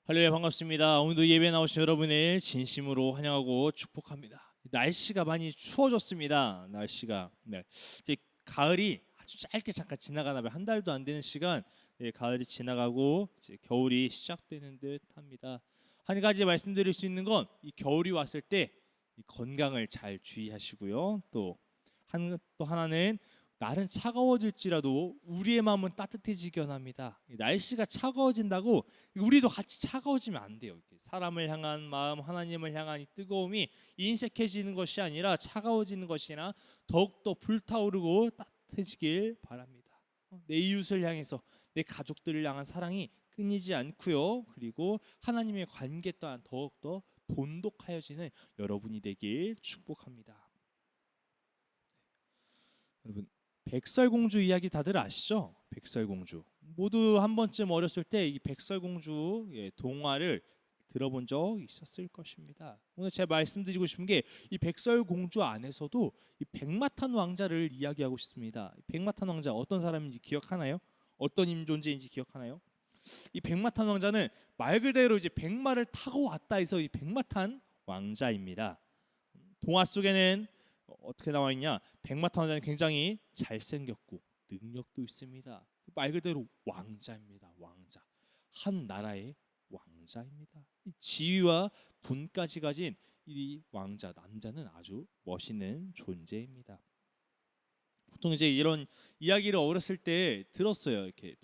할렐루야, 반갑습니다. 오늘도 예배 나오신 여러분을 진심으로 환영하고 축복합니다. 날씨가 많이 추워졌습니다. 날씨가 이제 가을이 아주 짧게 잠깐 지나가나 봐요. 한 달도 안 되는 시간, 가을이 지나가고 이제 겨울이 시작되는 듯합니다. 한 가지 말씀드릴 수 있는 건 이 겨울이 왔을 때 이 건강을 잘 주의하시고요. 또 하나는 날은 차가워질지라도 우리의 마음은 따뜻해지기원 합니다. 날씨가 차가워진다고 우리도 같이 차가워지면 안 돼요. 사람을 향한 마음, 하나님을 향한 이 뜨거움이 인색해지는 것이 아니라 차가워지는 것이나 더욱더 불타오르고 따뜻해지길 바랍니다. 내 이웃을 향해서 내 가족들을 향한 사랑이 끊이지 않고요. 그리고 하나님의 관계 또한 더욱더 돈독하여지는 여러분이 되길 축복합니다. 여러분, 백설공주 이야기 다들 아시죠? 백설공주. 모두 한 번쯤 어렸을 때 이 백설공주 동화를 들어본 적 있었을 것입니다. 오늘 제가 말씀드리고 싶은 게 이 백설공주 안에서도 이 백마탄 왕자를 이야기하고 싶습니다. 백마탄 왕자 어떤 사람인지 기억하나요? 어떤 존재인지 기억하나요? 이 백마탄 왕자는 말 그대로 이제 백마를 타고 왔다 해서 이 백마탄 왕자입니다. 동화 속에는 어떻게 나와 있냐? 백마탄 왕자는 굉장히 잘생겼고 능력도 있습니다. 말 그대로 왕자입니다. 왕자. 한 나라의 왕자입니다. 이 지위와 분까지 가진 이 왕자 남자는 아주 멋있는 존재입니다. 보통 이제 이런 이야기를 어렸을 때 들었어요. 이렇게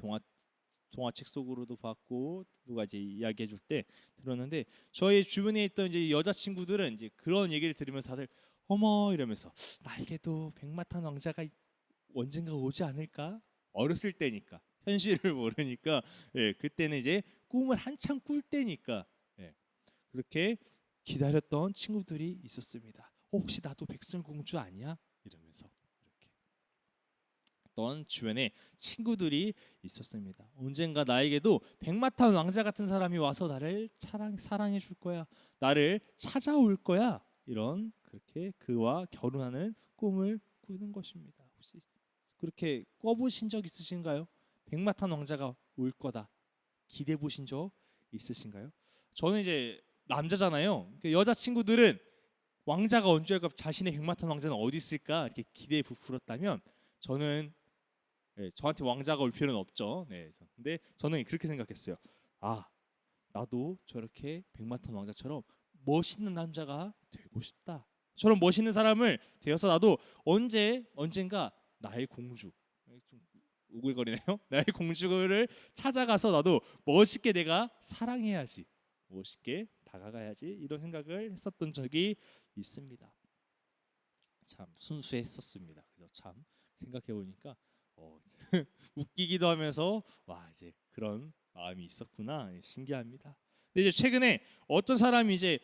동화책 속으로도 봤고 누가 이제 이야기해 줄 때 들었는데 저희 주변에 있던 이제 여자친구들은 이제 그런 얘기를 들으면서 다들 어머 이러면서 나에게도 백마탄 왕자가 언젠가 오지 않을까? 어렸을 때니까 현실을 모르니까 그때는 이제 꿈을 한참 꿀 때니까 그렇게 기다렸던 친구들이 있었습니다. 혹시 나도 백설공주 아니야? 이러면서 이렇게 어떤 주변에 친구들이 있었습니다. 언젠가 나에게도 백마탄 왕자 같은 사람이 와서 나를 사랑해 줄 거야. 나를 찾아올 거야. 이런 그렇게 그와 결혼하는 꿈을 꾸는 것입니다. 혹시 그렇게 꿔보신 적 있으신가요? 백마탄 왕자가 올 거다 기대해 보신 적 있으신가요? 저는 이제 남자잖아요. 여자 친구들은 왕자가 언제 올까, 자신의 백마탄 왕자는 어디 있을까 이렇게 기대에 부풀었다면 저는 저한테 왕자가 올 필요는 없죠. 근데 저는 그렇게 생각했어요. 아, 나도 저렇게 백마탄 왕자처럼 멋있는 남자가 되고 싶다. 저런 멋있는 사람을 되어서 나도 언젠가 나의 공주, 좀 우글거리네요. 나의 공주를 찾아가서 나도 멋있게 내가 사랑해야지, 멋있게 다가가야지 이런 생각을 했었던 적이 있습니다. 참 순수했었습니다. 그래서 참 생각해 보니까 웃기기도 하면서 와 이제 그런 마음이 있었구나 신기합니다. 근데 이제 최근에 어떤 사람이 이제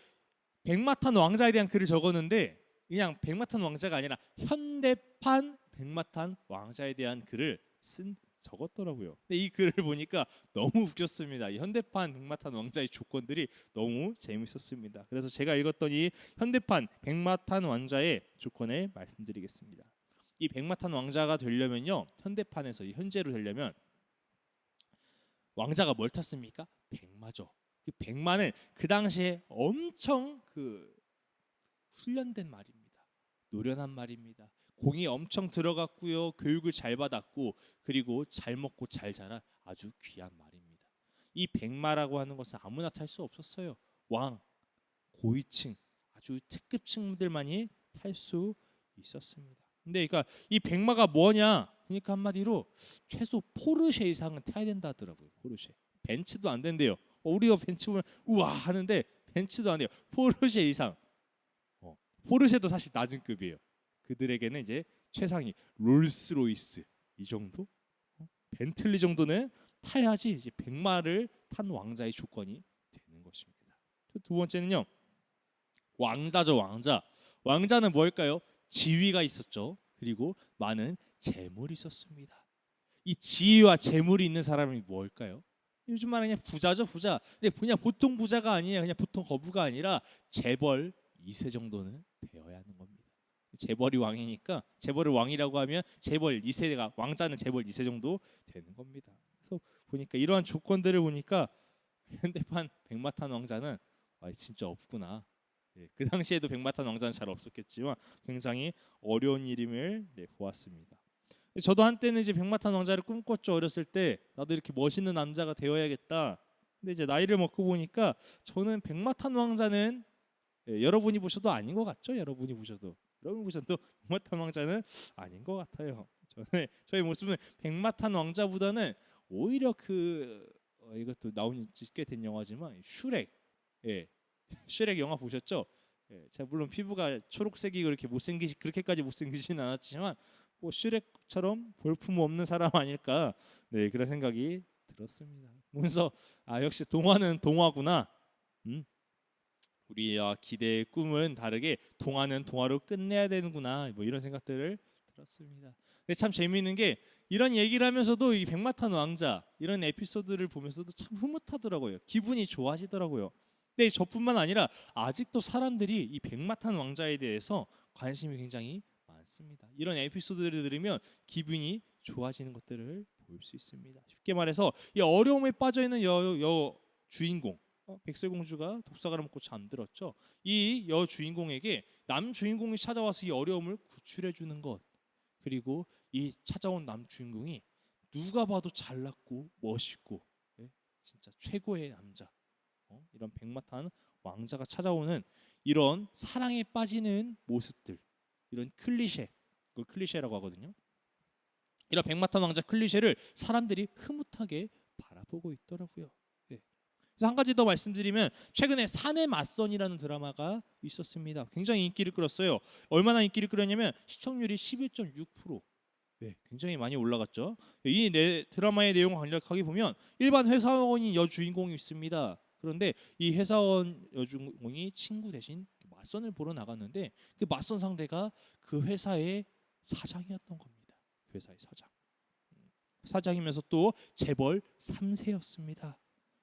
백마탄 왕자에 대한 글을 적었는데 그냥 백마탄 왕자가 아니라 현대판 백마탄 왕자에 대한 글을 적었더라고요. 근데 이 글을 보니까 너무 웃겼습니다. 이 현대판 백마탄 왕자의 조건들이 너무 재밌었습니다. 그래서 제가 읽었던 이 현대판 백마탄 왕자의 조건을 말씀드리겠습니다. 이 백마탄 왕자가 되려면요, 현대판에서 이 현재로 되려면 왕자가 뭘 탔습니까? 백마죠. 그 백마는 그 당시에 엄청 훈련된 말입니다. 노련한 말입니다. 공이 엄청 들어갔고요. 교육을 잘 받았고 그리고 잘 먹고 잘 자란 아주 귀한 말입니다. 이 백마라고 하는 것은 아무나 탈 수 없었어요. 왕, 고위층, 아주 특급층들만이 탈 수 있었습니다. 근데 그러니까 이 백마가 뭐냐? 그러니까 한마디로 최소 포르쉐 이상은 타야 된다 하더라고요. 포르쉐. 벤츠도 안 된대요. 우리가 벤츠 보면 우와 하는데 벤츠도 안 돼요. 포르쉐 이상. 포르쉐도 사실 낮은 급이에요. 그들에게는 이제 최상위 롤스로이스 이 정도, 벤틀리 정도는 타야지 이제 백마를 탄 왕자의 조건이 되는 것입니다. 두 번째는요, 왕자죠. 왕자는 뭘까요? 지위가 있었죠. 그리고 많은 재물이 있었습니다. 이 지위와 재물이 있는 사람이 뭘까요? 요즘 말하는 그냥 부자죠, 부자. 근데 그냥 보통 부자가 아니에요. 그냥 보통 거부가 아니라 재벌 2세 정도는 되어야 하는 겁니다. 재벌이 왕이니까 재벌을 왕이라고 하면 재벌 2세가 왕자는 재벌 2세 정도 되는 겁니다. 그래서 보니까 이러한 조건들을 보니까 현대판 백마탄 왕자는 진짜 없구나. 그 당시에도 백마탄 왕자는 잘 없었겠지만 굉장히 어려운 일임을 보았습니다. 저도 한때는 이제 백마탄 왕자를 꿈꿨죠. 어렸을 때 나도 이렇게 멋있는 남자가 되어야겠다. 근데 이제 나이를 먹고 보니까 저는 백마탄 왕자는 여러분이 보셔도 아닌 것 같죠? 여러분이 보셔도 백마탄 왕자는 아닌 것 같아요. 저의 모습은 백마탄 왕자보다는 오히려 이것도 나온 지 꽤 된 영화지만 슈렉, 슈렉 영화 보셨죠? 제가 물론 피부가 초록색이 그렇게까지 못생기진 않았지만 뭐 슈렉처럼 볼품 없는 사람 아닐까 그런 생각이 들었습니다. 보면서 역시 동화는 동화구나. 우리와 기대의 꿈은 다르게 동화는 동화로 끝내야 되는구나. 뭐 이런 생각들을 들었습니다. 근데 참 재미있는 게 이런 얘기를 하면서도 이 백마탄 왕자 이런 에피소드를 보면서도 참 흐뭇하더라고요. 기분이 좋아지더라고요. 근데 저뿐만 아니라 아직도 사람들이 이 백마탄 왕자에 대해서 관심이 굉장히 많습니다. 이런 에피소드를 들으면 기분이 좋아지는 것들을 볼 수 있습니다. 쉽게 말해서 이 어려움에 빠져 있는 여 주인공 백설공주가 독사가를 먹고 잠들었죠. 이 여 주인공에게 남 주인공이 찾아와서 이 어려움을 구출해 주는 것, 그리고 이 찾아온 남 주인공이 누가 봐도 잘났고 멋있고 진짜 최고의 남자, 이런 백마탄 왕자가 찾아오는 이런 사랑에 빠지는 모습들, 이런 클리셰, 그걸 클리셰라고 하거든요. 이런 백마탄 왕자 클리셰를 사람들이 흐뭇하게 바라보고 있더라고요. 그래서 한 가지 더 말씀드리면 최근에 산의 맞선이라는 드라마가 있었습니다. 굉장히 인기를 끌었어요. 얼마나 인기를 끌었냐면 시청률이 11.6%. 굉장히 많이 올라갔죠. 이 드라마의 내용을 간략하게 보면 일반 회사원인 여주인공이 있습니다. 그런데 이 회사원 여주인공이 친구 대신 맞선을 보러 나갔는데 그 맞선 상대가 그 회사의 사장이었던 겁니다. 그 회사의 사장이면서 또 재벌 3세였습니다.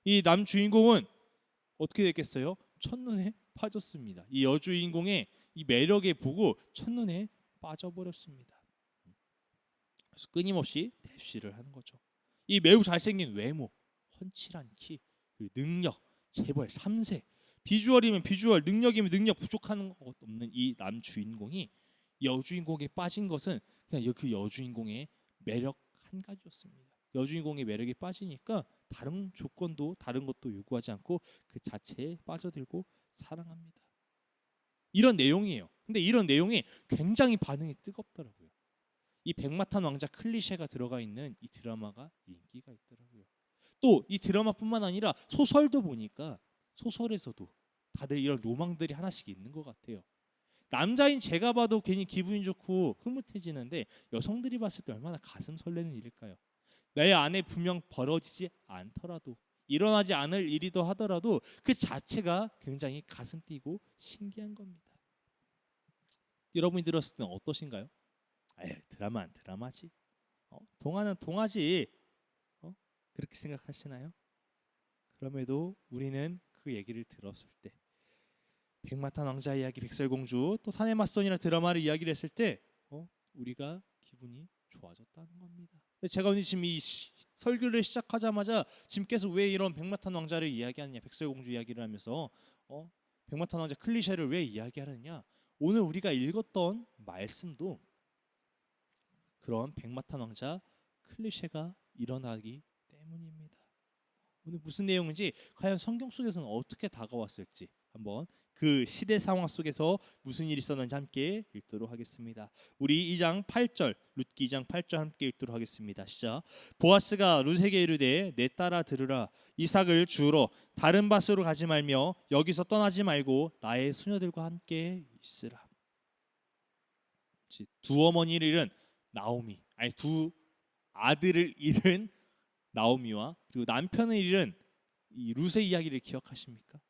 이 남 주인공은 어떻게 됐겠어요? 첫눈에 빠졌습니다. 이 여주인공의 이 매력에 보고 첫눈에 빠져버렸습니다. 그래서 끊임없이 대시를 하는 거죠. 이 매우 잘생긴 외모, 훤칠한 키, 그리고 능력, 재벌 3세, 비주얼이면 비주얼, 능력이면 능력 부족한 것 없는 이 남 주인공이 여주인공에 빠진 것은 그냥 그 여주인공의 매력 한 가지였습니다. 여주인공의 매력에 빠지니까 다른 조건도 다른 것도 요구하지 않고 그 자체에 빠져들고 사랑합니다. 이런 내용이에요. 근데 이런 내용이 굉장히 반응이 뜨겁더라고요. 이 백마탄 왕자 클리셰가 들어가 있는 이 드라마가 인기가 있더라고요. 또 이 드라마뿐만 아니라 소설도 보니까 소설에서도 다들 이런 로망들이 하나씩 있는 것 같아요. 남자인 제가 봐도 괜히 기분이 좋고 흐뭇해지는데 여성들이 봤을 때 얼마나 가슴 설레는 일일까요? 내 안에 분명 벌어지지 않더라도, 일어나지 않을 일이더 하더라도 그 자체가 굉장히 가슴 뛰고 신기한 겁니다. 여러분이 들었을 때는 어떠신가요? 드라마는 드라마지, 동화는 동화지, 그렇게 생각하시나요? 그럼에도 우리는 그 얘기를 들었을 때, 백마탄 왕자 이야기, 백설공주, 또 산의 맞선이라는 드라마를 이야기를 했을 때 우리가 기분이 좋아졌다는 겁니다. 제가 오늘 지금 이 설교를 시작하자마자 지금께서 왜 이런 백마탄 왕자를 이야기하느냐, 백설공주 이야기를 하면서 백마탄 왕자 클리셰를 왜 이야기하느냐, 오늘 우리가 읽었던 말씀도 그런 백마탄 왕자 클리셰가 일어나기 때문입니다. 오늘 무슨 내용인지, 과연 성경 속에서는 어떻게 다가왔을지 한번 그 시대 상황 속에서 무슨 일이 있었는지 함께 읽도록 하겠습니다. 우리 2장 8절, 룻기 2장 8절 함께 읽도록 하겠습니다. 시작. 보아스가 룻에게 이르되 내 딸아 들으라, 이삭을 주우러 다른 밭으로 가지 말며 여기서 떠나지 말고 나의 소녀들과 함께 있으라. 두 어머니를 잃은 나오미, 두 아들을 잃은 나오미와 그리고 남편을 잃은 이 룻의 이야기를 기억하십니까?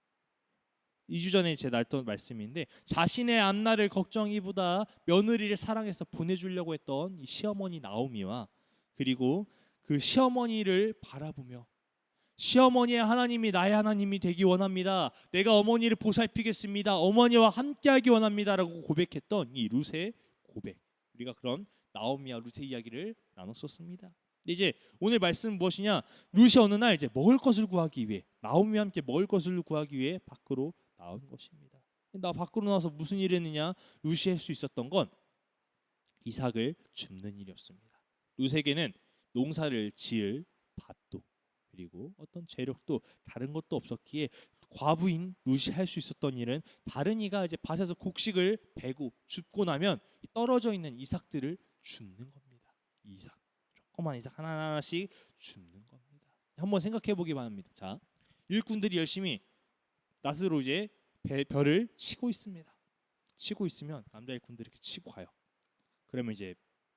2주 전에 제가 나눴던 말씀인데, 자신의 앞날을 걱정이보다 며느리를 사랑해서 보내주려고 했던 이 시어머니 나오미와 그리고 그 시어머니를 바라보며 시어머니의 하나님이 나의 하나님이 되기 원합니다. 내가 어머니를 보살피겠습니다. 어머니와 함께하기 원합니다라고 고백했던 이 룻의 고백, 우리가 그런 나오미와 룻의 이야기를 나눴었습니다. 근데 이제 오늘 말씀은 무엇이냐? 룻이 어느 날 이제 먹을 것을 구하기 위해 나오미와 함께 먹을 것을 구하기 위해 밖으로 나온 것입니다. 나 밖으로 나와서 무슨 일을 했느냐? 룻이 할 수 있었던 건 이삭을 줍는 일이었습니다. 룻에게는 농사를 지을 밭도 그리고 어떤 재력도 다른 것도 없었기에 과부인 룻이 할 수 있었던 일은 다른 이가 이제 밭에서 곡식을 베고 줍고 나면 떨어져 있는 이삭들을 줍는 겁니다. 이삭, 조그만 이삭 하나하나씩 줍는 겁니다. 한번 생각해 보기 바랍니다. 자, 일꾼들이 열심히 낫으로 이제 벼를 치고 있습니다. 치고 있으면 남자 일꾼들이 이렇게 치고 가요. 그러면 이제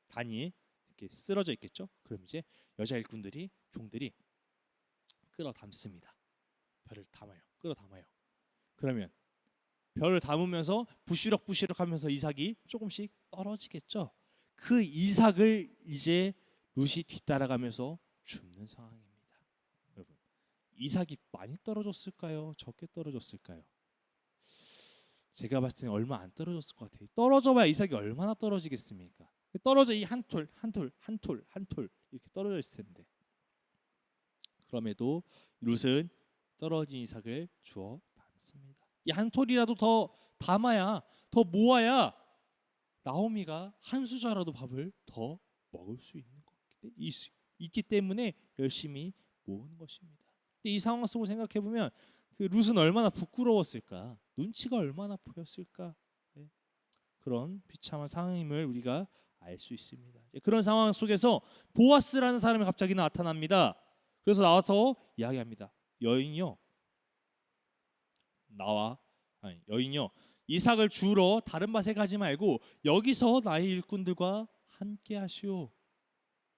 단이 이렇게 쓰러져 있겠죠. 그럼 이제 여자 일꾼들이 종들이 끌어 담습니다. 벼를 담아요. 끌어 담아요. 그러면 벼를 담으면서 부시럭부시럭하면서 이삭이 조금씩 떨어지겠죠. 그 이삭을 이제 룻이 뒤따라가면서 줍는 상황입니다. 여러분, 이삭이 많이 떨어졌을까요? 적게 떨어졌을까요? 제가 봤을 때는 얼마 안 떨어졌을 것 같아요. 떨어져봐야 이삭이 얼마나 떨어지겠습니까? 떨어져 이 한 톨, 한 톨, 한 톨, 한 톨 이렇게 떨어져 있을 텐데. 그럼에도 룻은 떨어진 이삭을 주워 담습니다. 이 한 톨이라도 더 담아야, 더 모아야 나오미가 한 수저라도 밥을 더 먹을 수 있기 때문에 열심히 모으는 것입니다. 이 상황 속을 생각해 보면 그 룻은 얼마나 부끄러웠을까, 눈치가 얼마나 보였을까, 네. 그런 비참한 상황임을 우리가 알 수 있습니다. 그런 상황 속에서 보아스라는 사람이 갑자기 나타납니다. 그래서 나와서 이야기합니다. 여인이요, 여인이요, 이삭을 주우러 다른 밭에 가지 말고 여기서 나의 일꾼들과 함께 하시오.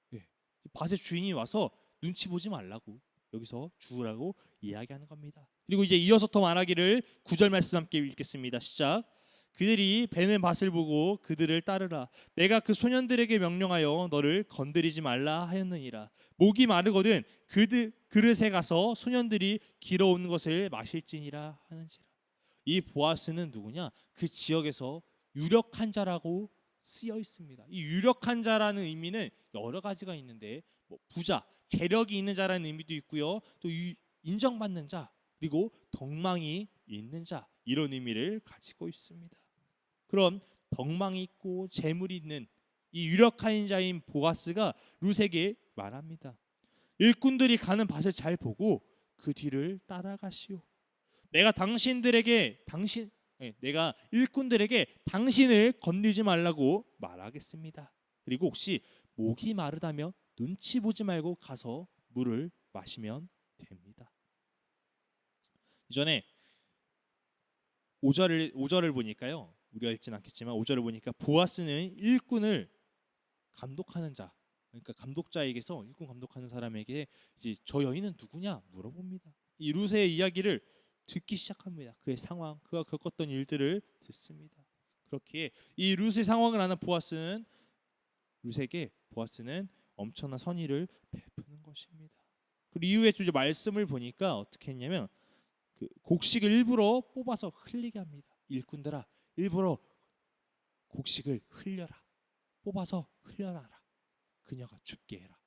네. 밭의 주인이 와서 눈치 보지 말라고 여기서 주우라고 이야기하는 겁니다. 그리고 이제 이어서 더 말하기를 9절 말씀 함께 읽겠습니다. 시작. 그들이 베는 밭을 보고 그들을 따르라. 내가 그 소년들에게 명령하여 너를 건드리지 말라 하였느니라. 목이 마르거든 그릇에 가서 소년들이 길어오는 것을 마실지니라 하는지라. 이 보아스는 누구냐? 그 지역에서 유력한 자라고 쓰여 있습니다. 이 유력한 자라는 의미는 여러 가지가 있는데 부자, 재력이 있는 자라는 의미도 있고요. 또 인정받는 자, 그리고 덕망이 있는 자, 이런 의미를 가지고 있습니다. 그럼 덕망이 있고 재물이 있는 이 유력한 자인 보아스가 룻에게 말합니다. 일꾼들이 가는 밭을 잘 보고 그 뒤를 따라가시오. 내가 일꾼들에게 당신을 건드리지 말라고 말하겠습니다. 그리고 혹시 목이 마르다면 눈치 보지 말고 가서 물을 마시면 됩니다. 이전에 5절을 보니까요, 우리가 읽진 않겠지만 5절을 보니까 보아스는 일꾼을 감독하는 자, 그러니까 감독자에게서 일꾼 감독하는 사람에게 이제 저 여인은 누구냐 물어봅니다. 이 룻의 이야기를 듣기 시작합니다. 그의 상황, 그가 겪었던 일들을 듣습니다. 그렇기에 이 룻의 상황을 아는 룻에게 보아스는 엄청난 선의를 베푸는 것입니다. 그리고 이후에 이제 말씀을 보니까 어떻게 했냐면 그 곡식을 일부러 뽑아서 흘리게 합니다. 일꾼들아, 일부러 곡식을 흘려라. 뽑아서 흘려놔라. 그녀가 죽게 해라.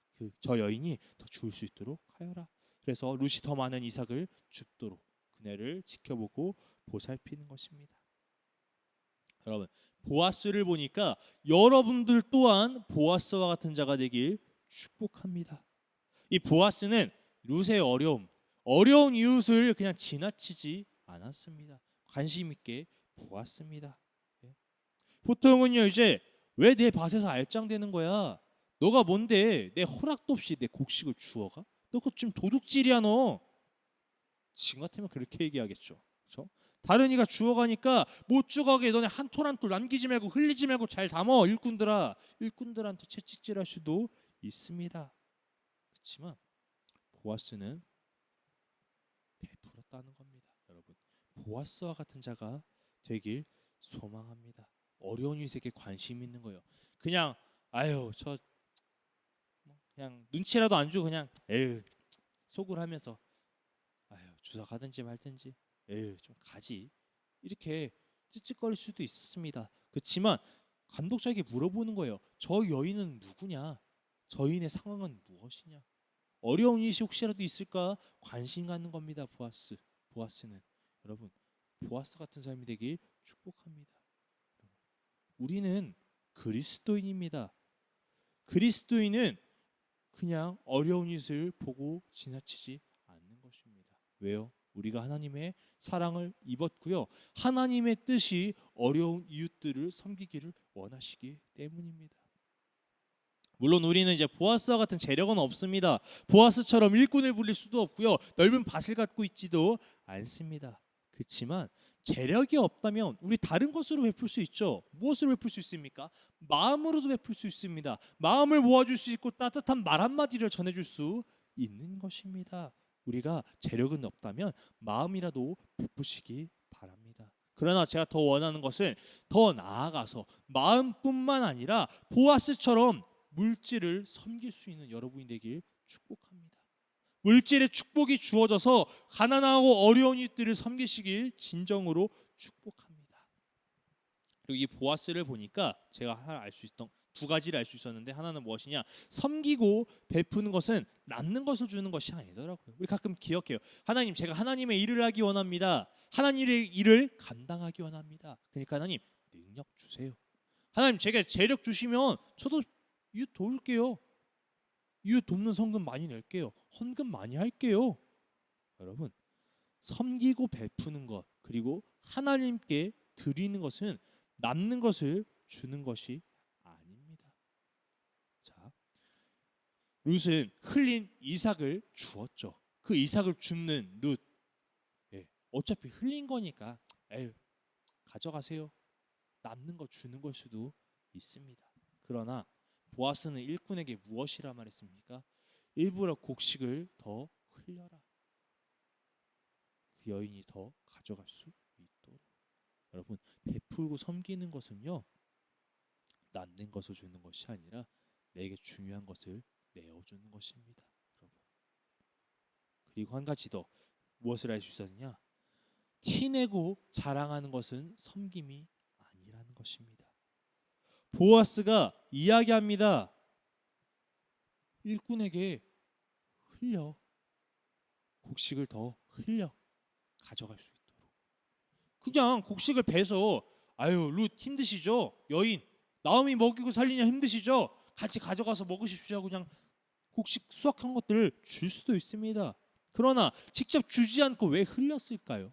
저 여인이 더 죽을 수 있도록 하여라. 그래서 룻이 더 많은 이삭을 줍도록 그녀를 지켜보고 보살피는 것입니다. 여러분, 보아스를 보니까 여러분들 또한 보아스와 같은 자가 되길 축복합니다. 이 보아스는 룻의 어려운 이웃을 그냥 지나치지 않았습니다. 관심 있게 보았습니다. 보통은요, 이제 왜 내 밭에서 알짱대는 거야? 너가 뭔데 내 허락도 없이 내 곡식을 주워가? 너 그거 좀 도둑질이야 너. 지금 같으면 그렇게 얘기하겠죠. 그렇죠? 다른 이가 주워가니까 못 주워가게 너네 한 톨 한 톨 남기지 말고 흘리지 말고 잘 담어. 일꾼들한테 채찍질할 수도 있습니다. 그렇지만 보아스는 베풀었다는 겁니다. 여러분, 보아스와 같은 자가 되길 소망합니다. 어려운 이웃에게 관심 있는 거예요. 그냥 그냥 눈치라도 안 주고 그냥 속을 하면서 주사 가든지 말든지 좀 가지, 이렇게 찌찌거릴 수도 있습니다. 그렇지만 감독자에게 물어보는 거예요. 저 여인은 누구냐? 저 여인의 상황은 무엇이냐? 어려운 일이 혹시라도 있을까 관심 갖는 겁니다. 보아스는 여러분 보아스 같은 삶이 되길 축복합니다. 우리는 그리스도인입니다. 그리스도인은 그냥 어려운 일을 보고 지나치지 않는 것입니다. 왜요? 우리가 하나님의 사랑을 입었고요. 하나님의 뜻이 어려운 이웃들을 섬기기를 원하시기 때문입니다. 물론 우리는 이제 보아스와 같은 재력은 없습니다. 보아스처럼 일꾼을 부릴 수도 없고요. 넓은 밭을 갖고 있지도 않습니다. 그렇지만 재력이 없다면 우리 다른 것으로 베풀 수 있죠. 무엇으로 베풀 수 있습니까? 마음으로도 베풀 수 있습니다. 마음을 모아줄 수 있고 따뜻한 말 한마디를 전해줄 수 있는 것입니다. 우리가 재력은 없다면 마음이라도 베푸시기 바랍니다. 그러나 제가 더 원하는 것은 더 나아가서 마음뿐만 아니라 보아스처럼 물질을 섬길 수 있는 여러분이 되길 축복합니다. 물질의 축복이 주어져서 가난하고 어려운 이들을 섬기시길 진정으로 축복합니다. 그리고 이 보아스를 보니까 제가 하나 알 수 있던 두 가지를 알 수 있었는데 하나는 무엇이냐? 섬기고 베푸는 것은 남는 것을 주는 것이 아니더라고요. 우리 가끔 기억해요. 하나님, 제가 하나님의 일을 하기 원합니다. 하나님의 일을 감당하기 원합니다. 그러니까 하나님 능력 주세요. 하나님, 제가 재력 주시면 저도 이웃 도울게요. 이웃 돕는 성금 많이 낼게요. 헌금 많이 할게요. 여러분, 섬기고 베푸는 것 그리고 하나님께 드리는 것은 남는 것을 주는 것이 아닙니다. 자, 룻은 흘린 이삭을 주었죠. 그 이삭을 줍는 룻, 어차피 흘린 거니까 에휴, 가져가세요. 남는 거 주는 걸 수도 있습니다. 그러나 보아스는 일꾼에게 무엇이라 말했습니까? 일부러 곡식을 더 흘려라. 그 여인이 더 가져갈 수 있도록. 여러분, 베풀고 섬기는 것은요, 남는 것을 주는 것이 아니라 내게 중요한 것을 내어주는 것입니다. 여러분. 그리고 한 가지 더 무엇을 알 수 있었느냐? 티내고 자랑하는 것은 섬김이 아니라는 것입니다. 보아스가 이야기합니다. 일꾼에게 흘려, 곡식을 더 흘려 가져갈 수 있도록. 그냥 곡식을 베서 아유 룻 힘드시죠? 여인 나오미 먹이고 살리냐 힘드시죠? 같이 가져가서 먹으십시오 하고 그냥 곡식 수확한 것들을 줄 수도 있습니다. 그러나 직접 주지 않고 왜 흘렸을까요?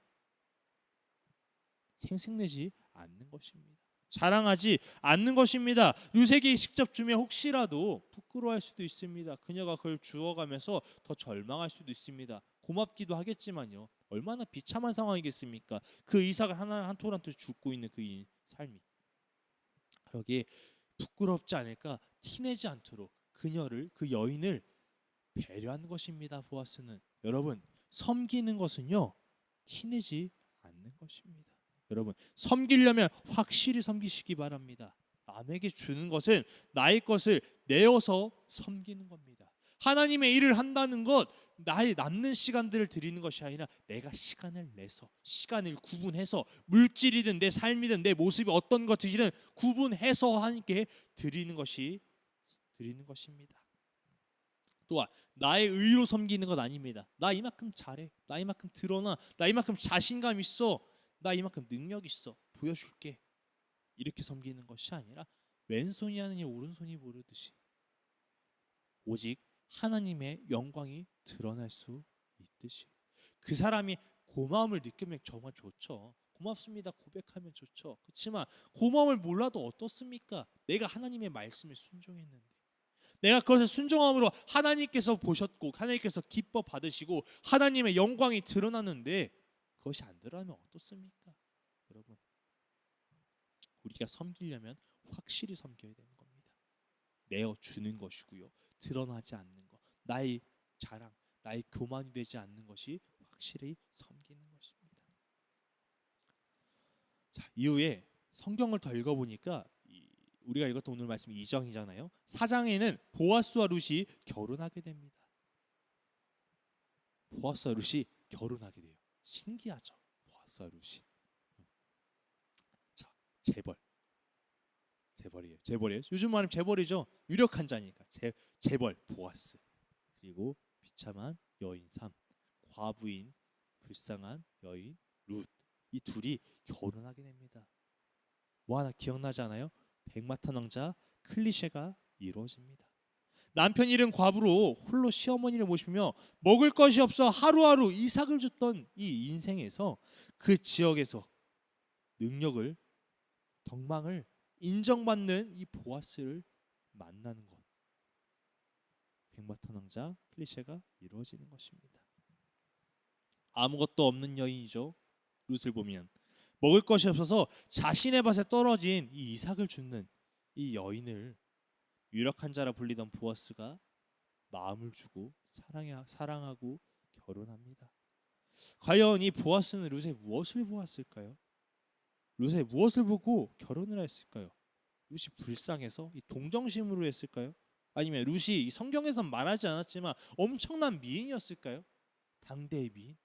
생색내지 않는 것입니다. 자랑하지 않는 것입니다. 룻에게 직접 주면 혹시라도 부끄러워할 수도 있습니다. 그녀가 그걸 주워가면서 더 절망할 수도 있습니다. 고맙기도 하겠지만요. 얼마나 비참한 상황이겠습니까? 그 이삭을 하나 한 톨 한 톨 줍고 있는 그 삶이. 그러기에 부끄럽지 않을까 티내지 않도록 그녀를 그 여인을 배려하는 것입니다. 보아스는 여러분 섬기는 것은요 티내지 않는 것입니다. 여러분 섬기려면 확실히 섬기시기 바랍니다. 남에게 주는 것은 나의 것을 내어서 섬기는 겁니다. 하나님의 일을 한다는 것 나의 남는 시간들을 드리는 것이 아니라 내가 시간을 내서 시간을 구분해서 물질이든 내 삶이든 내 모습이 어떤 것이든 구분해서 하나님께 드리는 것입니다. 또한 나의 의로 섬기는 것 아닙니다. 나 이만큼 잘해, 나 이만큼 드러나, 나 이만큼 자신감 있어, 나 이만큼 능력 있어, 보여줄게. 이렇게 섬기는 것이 아니라 왼손이 하는 일 오른손이 모르듯이 오직 하나님의 영광이 드러날 수 있듯이 그 사람이 고마움을 느끼면 정말 좋죠. 고맙습니다 고백하면 좋죠. 그렇지만 고마움을 몰라도 어떻습니까? 내가 하나님의 말씀에 순종했는데 내가 그것을 순종함으로 하나님께서 보셨고 하나님께서 기뻐 받으시고 하나님의 영광이 드러나는데 그것이 안 드러나면 어떻습니까? 여러분 우리가 섬기려면 확실히 섬겨야 되는 겁니다. 내어주는 것이고요. 드러나지 않는 것, 나의 자랑, 나의 교만이 되지 않는 것이 확실히 섬기는 것입니다. 자, 이후에 성경을 더 읽어보니까 우리가 읽었던 오늘 말씀 2장이잖아요. 4장에는 보아스와 룻이 결혼하게 됩니다. 보아스와 룻이 결혼하게 돼요. 신기하죠. 보아스와 룻이. 자, 재벌이에요. 요즘 말하면 재벌이죠. 유력한 자니까 재벌 보아스 그리고 비참한 여인 3, 과부인 불쌍한 여인 룻. 이 둘이 결혼하게 됩니다. 뭐 하나 기억나지 않아요? 백마탄 왕자 클리셰가 이루어집니다. 남편 잃은 과부로 홀로 시어머니를 모시며 먹을 것이 없어 하루하루 이삭을 줬던 이 인생에서 그 지역에서 능력을, 덕망을 인정받는 이 보아스를 만나는 것, 백마탄 왕자 클리셰가 이루어지는 것입니다. 아무것도 없는 여인이죠. 룻을 보면 먹을 것이 없어서 자신의 밭에 떨어진 이 이삭을 줍는 이 여인을 유력한 자라 불리던 보아스가 마음을 주고 사랑하고 결혼합니다. 과연 이 보아스는 룻의 무엇을 보았을까요? 룻의 무엇을 보고 결혼을 했을까요? 룻이 불쌍해서 이 동정심으로 했을까요? 아니면 룻이 성경에선 말하지 않았지만 엄청난 미인이었을까요? 당대의 미인?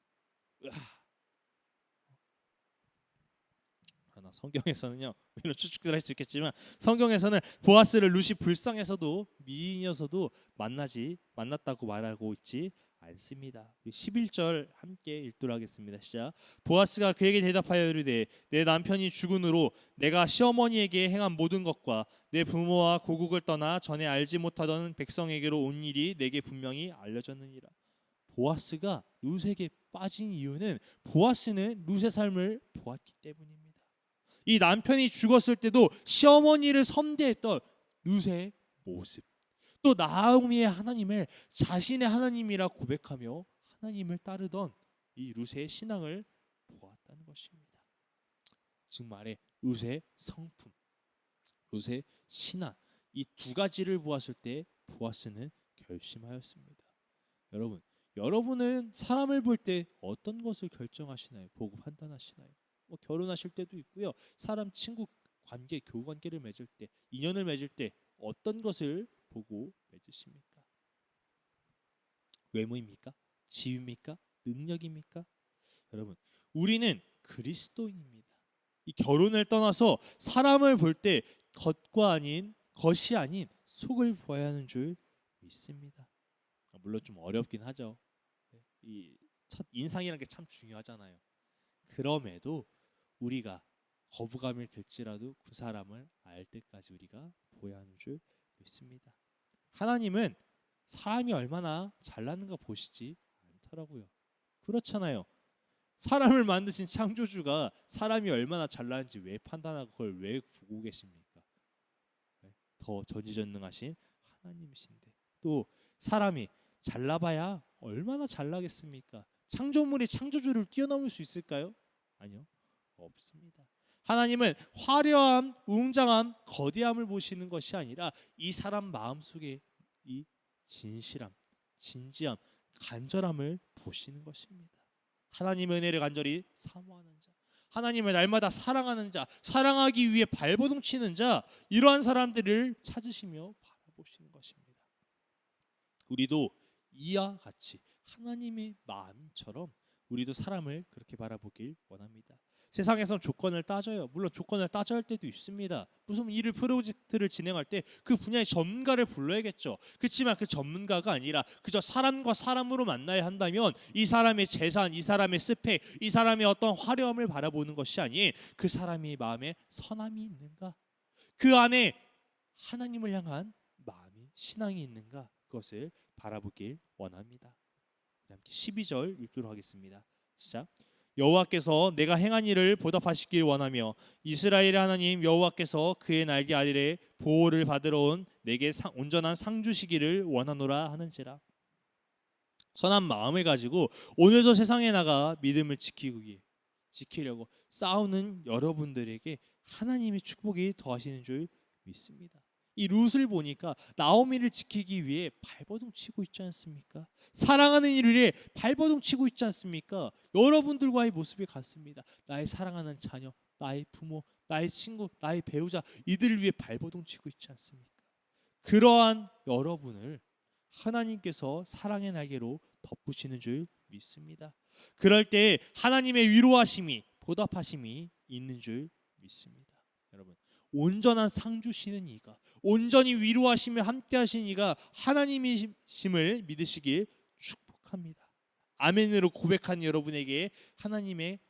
그러나 성경에서는요, 이런 추측들 할 수 있겠지만 성경에서는 보아스를 룻이 불쌍해서도 미인이어서도 만났다고 말하고 있지 않습니다. 11절 함께 읽도록 하겠습니다. 시작. 보아스가 그에게 대답하여 이르되 내 남편이 죽은 후로 내가 시어머니에게 행한 모든 것과 내 부모와 고국을 떠나 전에 알지 못하던 백성에게로 온 일이 내게 분명히 알려졌느니라. 보아스가 룻에게 빠진 이유는 보아스는 룻의 삶을 보았기 때문입니다. 이 남편이 죽었을 때도 시어머니를 섬대했던 룻의 모습, 또 나오미의 하나님을 자신의 하나님이라 고백하며 하나님을 따르던 이 룻의 신앙을 보았다는 것입니다. 즉 말해 룻의 성품, 룻의 신앙, 이 두 가지를 보았을 때 보아스는 결심하였습니다. 여러분은 사람을 볼 때 어떤 것을 결정하시나요? 보고 판단하시나요? 뭐 결혼하실 때도 있고요. 사람 친구 관계, 교우 관계를 맺을 때, 인연을 맺을 때 어떤 것을 보고 맺으십니까? 외모입니까? 지위입니까? 능력입니까? 여러분, 우리는 그리스도인입니다. 이 결혼을 떠나서 사람을 볼 때 것이 아닌 속을 보아야 하는 줄 믿습니다. 물론 좀 어렵긴 하죠. 이 첫 인상이라는 게 참 중요하잖아요. 그럼에도 우리가 거부감을 들지라도 그 사람을 알 때까지 우리가 보아야 하는 줄 믿습니다. 하나님은 사람이 얼마나 잘나는가 보시지 않더라고요. 그렇잖아요. 사람을 만드신 창조주가 사람이 얼마나 잘나는지 왜 판단하고 그걸 왜 보고 계십니까? 더 전지전능하신 하나님이신데 또 사람이 잘나봐야 얼마나 잘나겠습니까? 창조물이 창조주를 뛰어넘을 수 있을까요? 아니요, 없습니다. 하나님은 화려함, 웅장함, 거대함을 보시는 것이 아니라 이 사람 마음속에 이 진실함, 진지함, 간절함을 보시는 것입니다. 하나님의 은혜를 간절히 사모하는 자, 하나님을 날마다 사랑하는 자, 사랑하기 위해 발버둥 치는 자, 이러한 사람들을 찾으시며 바라보시는 것입니다. 우리도 이와 같이 하나님의 마음처럼 우리도 사람을 그렇게 바라보길 원합니다. 세상에선 조건을 따져요. 물론 조건을 따져야 할 때도 있습니다. 무슨 일을 프로젝트를 진행할 때 그 분야의 전문가를 불러야겠죠. 그렇지만 그 전문가가 아니라 그저 사람과 사람으로 만나야 한다면 이 사람의 재산, 이 사람의 스펙, 이 사람의 어떤 화려함을 바라보는 것이 아닌 그 사람의 마음에 선함이 있는가, 그 안에 하나님을 향한 마음이, 신앙이 있는가, 그것을 바라보길 원합니다. 함께 12절 읽도록 하겠습니다. 시작. 여호와께서 내가 행한 일을 보답하시길 원하며 이스라엘의 하나님 여호와께서 그의 날개 아래에 보호를 받으러 온 내게 온전한 상 주시기를 원하노라 하는지라. 선한 마음을 가지고 오늘도 세상에 나가 믿음을 지키려고 싸우는 여러분들에게 하나님의 축복이 더하시는 줄 믿습니다. 이 룻을 보니까 나오미를 지키기 위해 발버둥 치고 있지 않습니까? 사랑하는 일을 위해 발버둥 치고 있지 않습니까? 여러분들과의 모습이 같습니다. 나의 사랑하는 자녀, 나의 부모, 나의 친구, 나의 배우자, 이들을 위해 발버둥 치고 있지 않습니까? 그러한 여러분을 하나님께서 사랑의 날개로 덮으시는 줄 믿습니다. 그럴 때 하나님의 위로하심이, 보답하심이 있는 줄 믿습니다. 여러분, 온전한 상 주시는 이가, 온전히 위로하시며 함께 하시는 이가 하나님이심을 믿으시길 축복합니다. 고백합니다. 아멘으로 고백한 여러분에게 하나님께서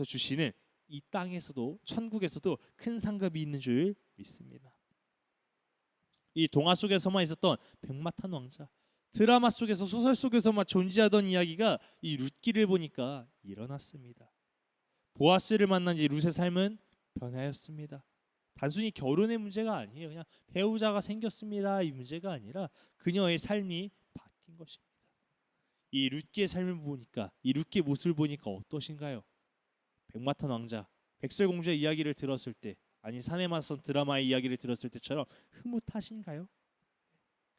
주시는 이 땅에서도 천국에서도 큰 상급이 있는 줄 믿습니다. 이 동화 속에서만 있었던 백마탄 왕자, 드라마 속에서 소설 속에서만 존재하던 이야기가 이 룻기를 보니까 일어났습니다. 보아스를 만난 이 룻의 삶은 변하였습니다. 단순히 결혼의 문제가 아니에요. 그냥 배우자가 생겼습니다 이 문제가 아니라 그녀의 삶이 바뀐 것입니다. 이 룻기의 삶을 보니까, 이 룻기의 모습을 보니까 어떠신가요? 백마탄 왕자, 백설공주의 이야기를 들었을 때, 아니 산에 맞선 드라마의 이야기를 들었을 때처럼 흐뭇하신가요?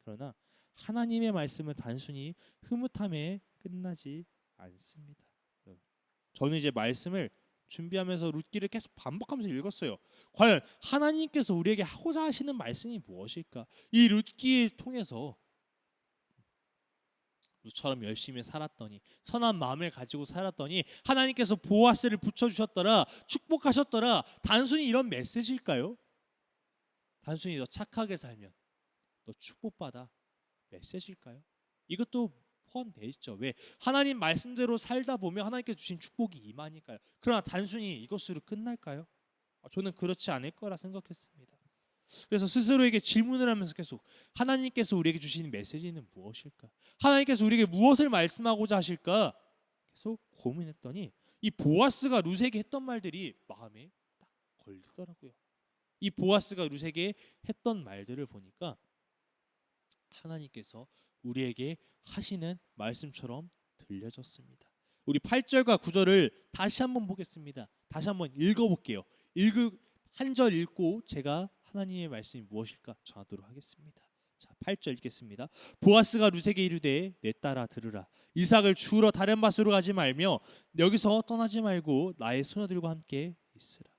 그러나 하나님의 말씀은 단순히 흐뭇함에 끝나지 않습니다. 저는 이제 말씀을 준비하면서 룻기를 계속 반복하면서 읽었어요. 과연 하나님께서 우리에게 하고자 하시는 말씀이 무엇일까? 이 룻기를 통해서 룻처럼 열심히 살았더니, 선한 마음을 가지고 살았더니 하나님께서 보아스를 붙여주셨더라, 축복하셨더라, 단순히 이런 메시지일까요? 단순히 너 착하게 살면 너 축복받아 메시지일까요? 이것도 포함되어 있죠. 왜? 하나님 말씀대로 살다 보면 하나님께서 주신 축복이 임하니까요. 그러나 단순히 이것으로 끝날까요? 저는 그렇지 않을 거라 생각했습니다. 그래서 스스로에게 질문을 하면서 계속 하나님께서 우리에게 주시는 메시지는 무엇일까? 하나님께서 우리에게 무엇을 말씀하고자 하실까? 계속 고민했더니 이 보아스가 룻에게 했던 말들이 마음에 딱 걸리더라고요. 이 보아스가 룻에게 했던 말들을 보니까 하나님께서 우리에게 하시는 말씀처럼 들려졌습니다. 우리 8절과 9절을 다시 한번 보겠습니다. 다시 한번 읽어볼게요. 한 절 읽고 제가 하나님의 말씀이 무엇일까 전하도록 하겠습니다. 자, 8절 읽겠습니다. 보아스가 룻에게 이르되 내 딸아 들으라. 이삭을 주우러 다른 밭으로 가지 말며 여기서 떠나지 말고 나의 소녀들과 함께 있으라.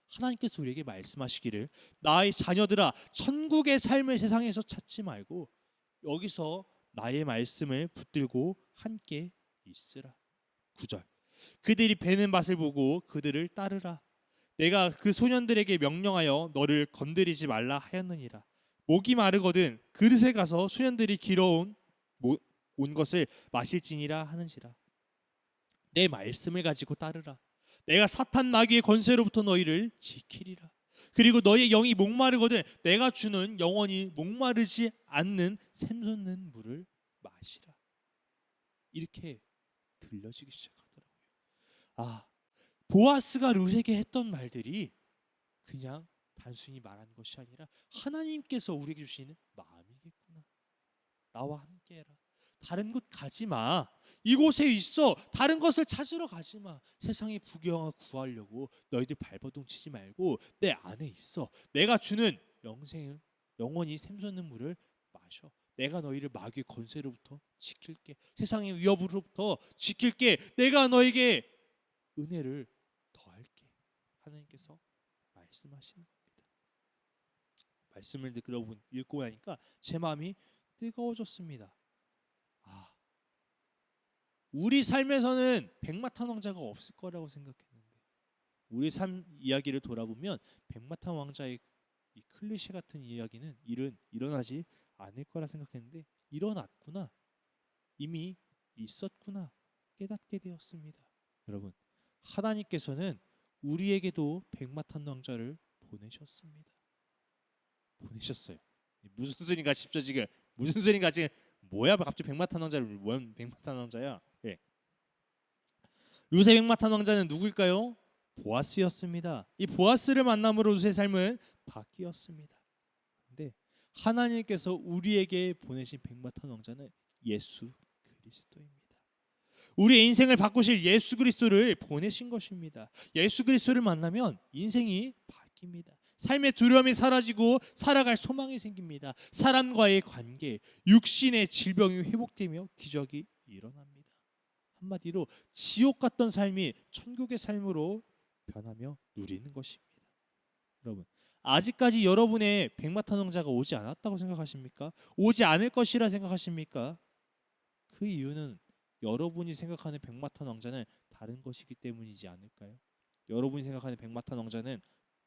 하나님께서 우리에게 말씀하시기를 나의 자녀들아 천국의 삶을 세상에서 찾지 말고 여기서 나의 말씀을 붙들고 함께 있으라. 9절 그들이 베는 밭을 보고 그들을 따르라. 내가 그 소년들에게 명령하여 너를 건드리지 말라 하였느니라. 목이 마르거든 그릇에 가서 소년들이 길어온 온 것을 마실지니라 하는지라. 내 말씀을 가지고 따르라. 내가 사탄 마귀의 권세로부터 너희를 지키리라. 그리고 너희의 영이 목마르거든 내가 주는 영원히 목마르지 않는 샘솟는 물을 마시라. 이렇게 들려지기 시작하더라고요. 보아스가 룻에게 했던 말들이 그냥 단순히 말하는 것이 아니라 하나님께서 우리에게 주시는 마음이겠구나. 나와 함께해라. 다른 곳 가지 마. 이곳에 있어. 다른 것을 찾으러 가지 마. 세상의 부귀영화 구하려고 너희들 발버둥 치지 말고 내 안에 있어. 내가 주는 영생을 영원히 샘솟는 물을 마셔. 내가 너희를 마귀의 권세로부터 지킬게. 세상의 위협으로부터 지킬게. 내가 너에게 은혜를 더할게. 하나님께서 말씀하시는 겁니다. 말씀을 읽고 나니까 제 마음이 뜨거워졌습니다. 우리 삶에서는 백마탄 왕자가 없을 거라고 생각했는데 우리 삶 이야기를 돌아보면 백마탄 왕자의 이 클리셰 같은 이야기는 일어나지 않을 거라 생각했는데 일어났구나. 이미 있었구나. 깨닫게 되었습니다. 여러분, 하나님께서는 우리에게도 백마탄 왕자를 보내셨습니다. 보내셨어요. 무슨 소리인가 싶죠 지금. 무슨 소리인가 지금. 뭐야 갑자기 백마탄 왕자를 뭔 백마탄 왕자야? 예. 룻의 백마탄 왕자는 누구일까요? 보아스였습니다. 이 보아스를 만남으로 룻의 삶은 바뀌었습니다. 근데 하나님께서 우리에게 보내신 백마탄 왕자는 예수 그리스도입니다. 우리의 인생을 바꾸실 예수 그리스도를 보내신 것입니다. 예수 그리스도를 만나면 인생이 바뀝니다. 삶의 두려움이 사라지고 살아갈 소망이 생깁니다. 사람과의 관계, 육신의 질병이 회복되며 기적이 일어납니다. 한마디로 지옥 같던 삶이 천국의 삶으로 변하며 누리는 것입니다. 여러분, 아직까지 여러분의 백마탄 왕자가 오지 않았다고 생각하십니까? 오지 않을 것이라 생각하십니까? 그 이유는 여러분이 생각하는 백마탄 왕자는 다른 것이기 때문이지 않을까요? 여러분이 생각하는 백마탄 왕자는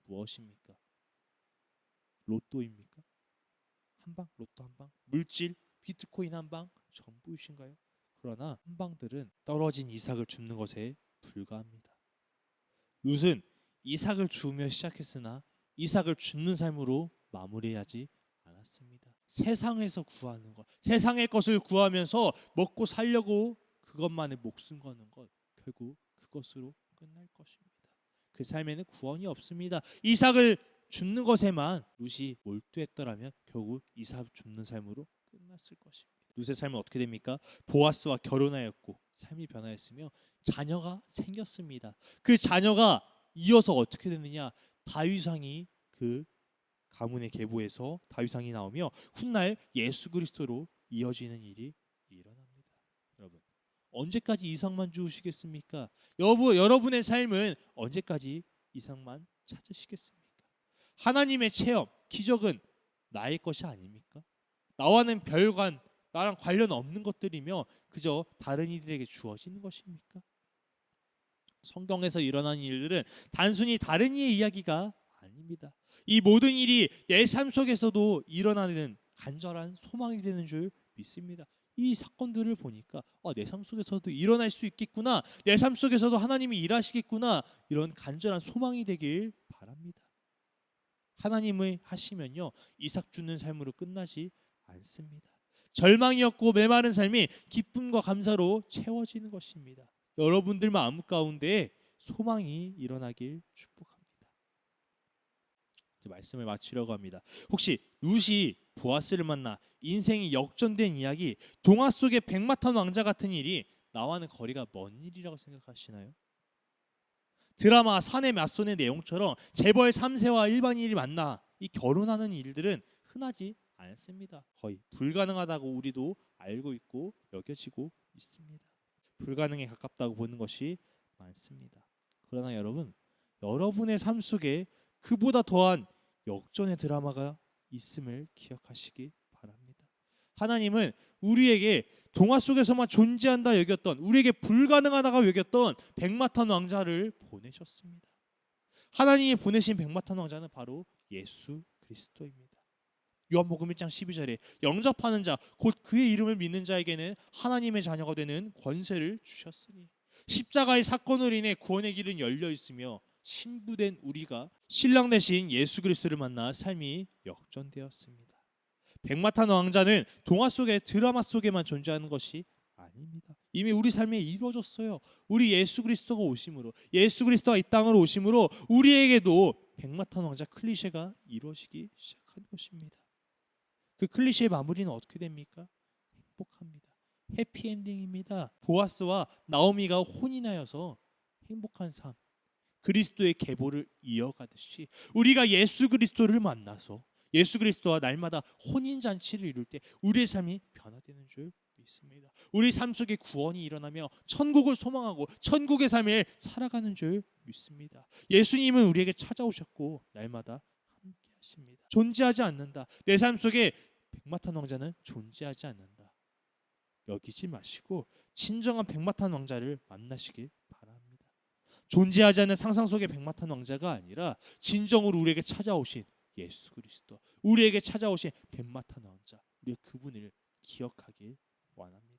무엇입니까? 로또입니까? 한방? 로또 한방? 물질? 비트코인 한 방 전부이신가요? 그러나 한방들은 떨어진 이삭을 줍는 것에 불과합니다. 룻은 이삭을 주우며 시작했으나 이삭을 줍는 삶으로 마무리하지 않았습니다. 세상에서 구하는 것, 세상의 것을 구하면서 먹고 살려고 그것만에 목숨 거는 것, 결국 그것으로 끝날 것입니다. 그 삶에는 구원이 없습니다. 이삭을 줍는 것에만 룻이 몰두했더라면 결국 이삭 줍는 삶으로 끝났을 것입니다. 룻의 삶은 어떻게 됩니까? 보아스와 결혼하였고 삶이 변화했으며 자녀가 생겼습니다. 그 자녀가 이어서 어떻게 됐느냐? 다윗왕이 그 가문의 계보에서 다윗왕이 나오며 훗날 예수 그리스도로 이어지는 일이 일어납니다. 여러분, 언제까지 이삭만 주우시겠습니까? 여러분의 삶은 언제까지 이삭만 찾으시겠습니까? 하나님의 체험, 기적은 나의 것이 아닙니까? 나와는 별관, 나랑 관련 없는 것들이며 그저 다른 이들에게 주어지는 것입니까? 성경에서 일어나는 일들은 단순히 다른 이의 이야기가 아닙니다. 이 모든 일이 내 삶 속에서도 일어나는 간절한 소망이 되는 줄 믿습니다. 이 사건들을 보니까 내 삶 속에서도 일어날 수 있겠구나, 내 삶 속에서도 하나님이 일하시겠구나, 이런 간절한 소망이 되길 바랍니다. 하나님의 하시면요, 이삭 주는 삶으로 끝나지 않습니다. 절망이었고 메마른 삶이 기쁨과 감사로 채워지는 것입니다. 여러분들 마음 가운데 소망이 일어나길 축복합니다. 이제 말씀을 마치려고 합니다. 혹시 룻이 보아스를 만나 인생이 역전된 이야기, 동화 속의 백마탄 왕자 같은 일이 나와는 거리가 먼 일이라고 생각하시나요? 드라마 사내 맞선의 내용처럼 재벌 3세와 일반인이 만나 이 결혼하는 일들은 흔하지 않습니다. 거의 불가능하다고 우리도 알고 있고 여겨지고 있습니다. 불가능에 가깝다고 보는 것이 많습니다. 그러나 여러분, 여러분의 삶 속에 그보다 더한 역전의 드라마가 있음을 기억하시기 바랍니다. 하나님은 우리에게 동화 속에서만 존재한다 여겼던, 우리에게 불가능하다고 여겼던 백마탄 왕자를 보내셨습니다. 하나님이 보내신 백마탄 왕자는 바로 예수 그리스도입니다. 요한복음 1장 12절에 영접하는 자, 곧 그의 이름을 믿는 자에게는 하나님의 자녀가 되는 권세를 주셨으니, 십자가의 사건으로 인해 구원의 길은 열려 있으며 신부된 우리가 신랑 대신 예수 그리스도를 만나 삶이 역전되었습니다. 백마탄 왕자는 동화 속의 드라마 속에만 존재하는 것이 아닙니다. 이미 우리 삶에 이루어졌어요. 우리 예수 그리스도가 오심으로, 예수 그리스도가 이 땅으로 오심으로 우리에게도 백마탄 왕자 클리셰가 이루어지기 시작한 것입니다. 그 클리셰의 마무리는 어떻게 됩니까? 행복합니다. 해피엔딩입니다. 보아스와 나오미가 혼인하여서 행복한 삶, 그리스도의 계보를 이어가듯이 우리가 예수 그리스도를 만나서 예수 그리스도와 날마다 혼인잔치를 이룰 때 우리의 삶이 변화되는 줄 믿습니다. 우리 삶 속에 구원이 일어나며 천국을 소망하고 천국의 삶을 살아가는 줄 믿습니다. 예수님은 우리에게 찾아오셨고 날마다 함께 하십니다. 존재하지 않는다, 내 삶 속에 백마탄 왕자는 존재하지 않는다 여기지 마시고 진정한 백마탄 왕자를 만나시길 바랍니다. 존재하지 않는 상상 속의 백마탄 왕자가 아니라 진정으로 우리에게 찾아오신 예수 그리스도, 우리에게 찾아오신 백마탄 왕자, 우리가 그분을 기억하길 원합니다.